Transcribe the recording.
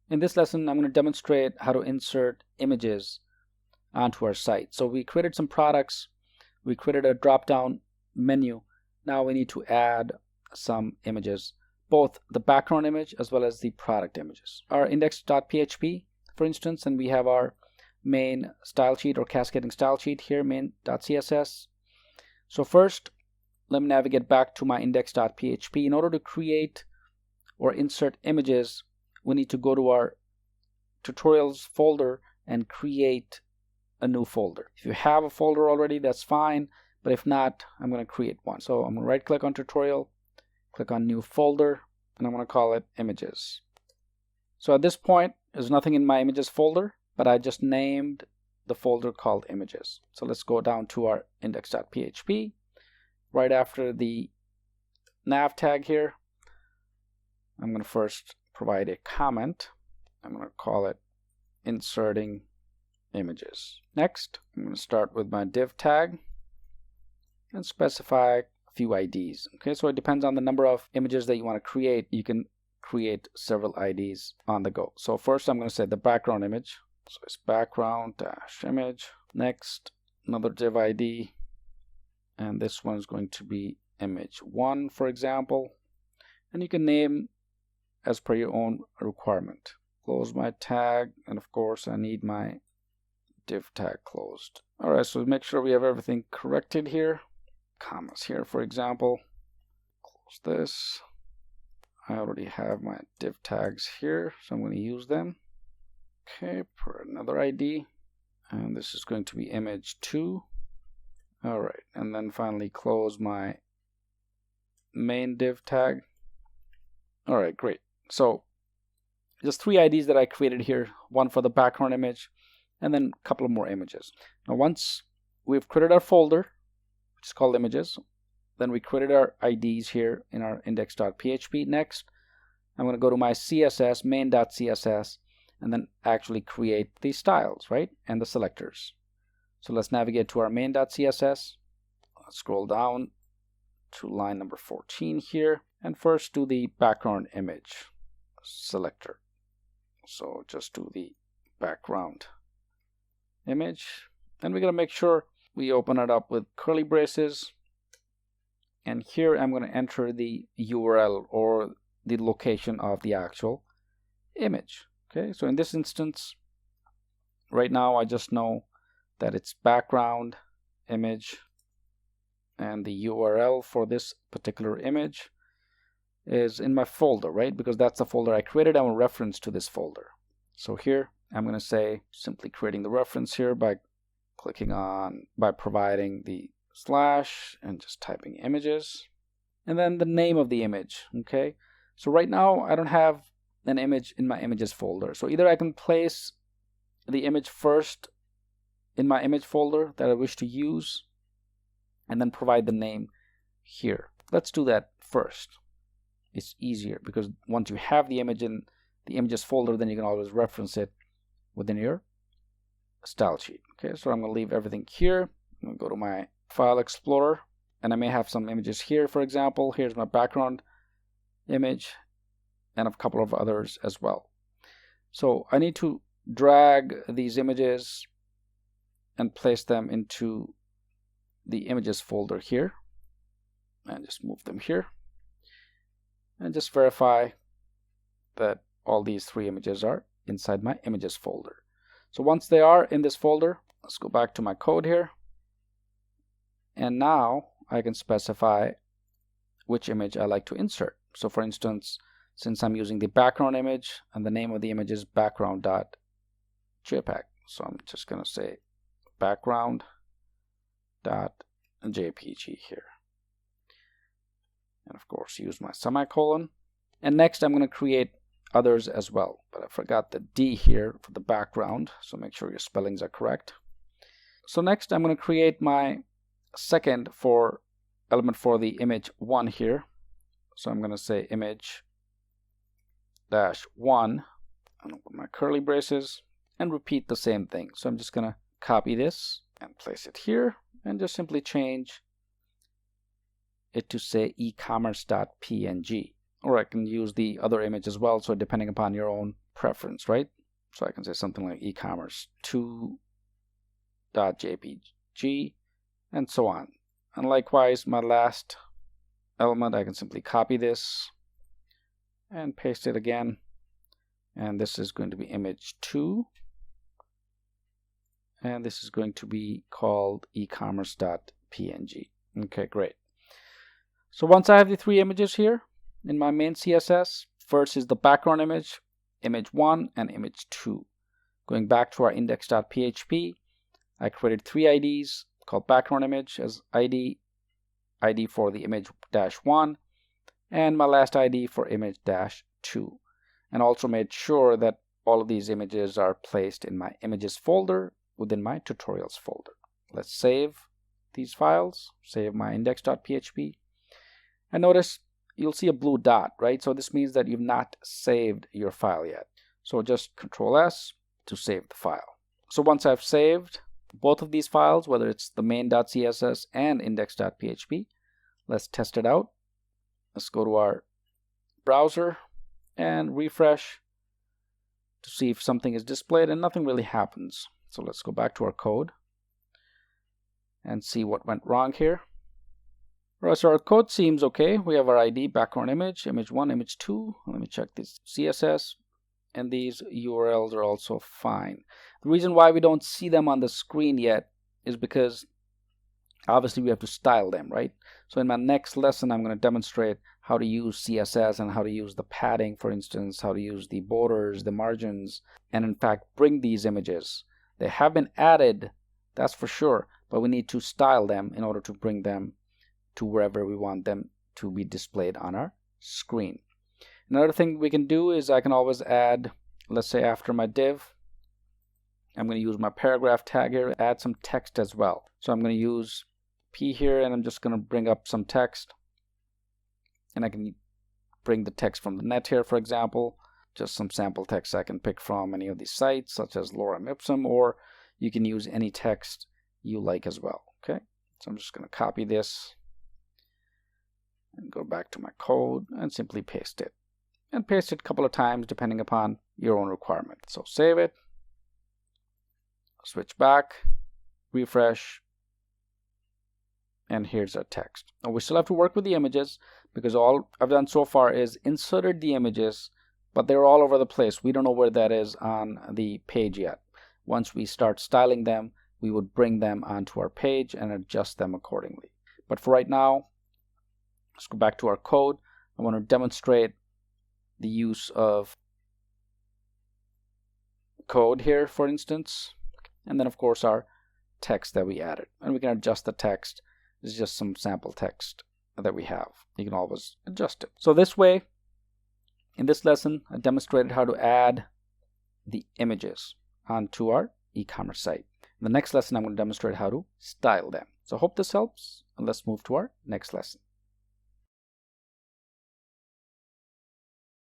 In this lesson, I'm going to demonstrate how to insert images onto our site. So we created some products, we created a drop-down menu. Now we need to add some images, both the background image as well as the product images. Our index.php, for instance, and we have our main style sheet or cascading style sheet here, main.css. So first, let me navigate back to my index.php. In order to create or insert images, we need to go to our tutorials folder and create a new folder. If you have a folder already, that's fine, but if not, I'm going to create one. So I'm going to right click on tutorial, click on new folder, and I'm going to call it images. So at this point, there's nothing in my images folder, but I just named the folder called images. So let's go down to our index.php. Right after the nav tag here, I'm going to first provide a comment. I'm going to call it inserting images. Next, I'm going to start with my div tag and specify a few IDs. Okay, so it depends on the number of images that you want to create. You can create several IDs on the go. So first I'm going to say the background image. So it's background-image. Next, another div ID, and this one is going to be image 1, for example. And you can name as per your own requirement. Close my tag, and of course I need my div tag closed. Alright, so make sure we have everything corrected here. Commas here, for example. Close this. I already have my div tags here, so I'm going to use them. Okay, for another ID, and this is going to be image 2. Alright, and then finally close my main div tag. Alright, great. So just 3 IDs that I created here, one for the background image, and then a couple of more images. Now once we've created our folder, which is called images, then we created our IDs here in our index.php. Next, I'm going to go to my CSS, main.css, and then actually create the styles, right, and the selectors. So let's navigate to our main.css. Let's scroll down to line number 14 here, and first do the background image selector. So just do the background image, and we're going to make sure we open it up with curly braces, and here I'm going to enter the URL or the location of the actual image. Okay, so in this instance, right now I just know that it's background image, and the URL for this particular image is in my folder, right? Because that's the folder I created. I will reference to this folder. So here I'm going to say simply creating the reference here by providing the slash and just typing images, and then the name of the image. Okay, so right now I don't have an image in my images folder, so either I can place the image first in my image folder that I wish to use and then provide the name here. Let's do that first. It's easier because once you have the image in the images folder, then you can always reference it within your style sheet. Okay, so I'm going to leave everything here. I'm going to go to my file explorer, and I may have some images here. For example, here's my background image and a couple of others as well. So I need to drag these images and place them into the images folder here, and just move them here, and just verify that all these 3 images are inside my images folder. So once they are in this folder, let's go back to my code here, and now I can specify which image I like to insert. So for instance, since I'm using the background image and the name of the image is background.jpg, so I'm just going to say background.jpg here, and of course use my semicolon. And next I'm going to create others as well, but I forgot the D here for the background, so make sure your spellings are correct. So next I'm going to create my second element for the image 1 here. So I'm going to say image -1, and open my curly braces and repeat the same thing. So I'm just going to copy this and place it here, and just simply change it to say ECOMMERCE.png. Or I can use the other image as well, so depending upon your own preference, right? So I can say something like ecommerce2.jpg and so on. And likewise, my last element, I can simply copy this and paste it again. And this is going to be image2. And this is going to be called ecommerce.png. Okay, great. So once I have the 3 images here in my main CSS, first is the background image, image1 and image2. Going back to our index.php, I created 3 IDs called background image as ID, ID for the image-1, and my last ID for image-2. And also made sure that all of these images are placed in my images folder within my tutorials folder. Let's save these files, save my index.php. And notice you'll see a blue dot, right? So this means that you've not saved your file yet. So just Control S to save the file. So once I've saved both of these files, whether it's the main.css and index.php, let's test it out. Let's go to our browser and refresh to see if something is displayed, and nothing really happens. So let's go back to our code and see what went wrong here. Right, so our code seems okay. We have our ID, background image, image1, image2. Let me check this CSS, and these URLs are also fine. The reason why we don't see them on the screen yet is because obviously we have to style them, right? So in my next lesson, I'm going to demonstrate how to use CSS and how to use the padding, for instance, how to use the borders, the margins, and in fact bring these images. They have been added, that's for sure, but we need to style them in order to bring them to wherever we want them to be displayed on our screen. Another thing we can do is I can always add, let's say after my div, I'm going to use my paragraph tag here, add some text as well. So I'm going to use P here, and I'm just going to bring up some text. And I can bring the text from the net here, for example, just some sample text I can pick from any of these sites, such as Lorem Ipsum, or you can use any text you like as well. Okay, so I'm just going to copy this and go back to my code and simply paste it. And paste it a couple of times depending upon your own requirement. So save it, switch back, refresh, and here's our text. Now we still have to work with the images because all I've done so far is inserted the images, but they're all over the place. We don't know where that is on the page yet. Once we start styling them, we would bring them onto our page and adjust them accordingly. But for right now, let's go back to our code. I want to demonstrate the use of code here, for instance, and then of course our text that we added. And we can adjust the text. This is just some sample text that we have. You can always adjust it. So this way, in this lesson, I demonstrated how to add the images onto our e-commerce site. In the next lesson, I'm going to demonstrate how to style them. So I hope this helps, and let's move to our next lesson.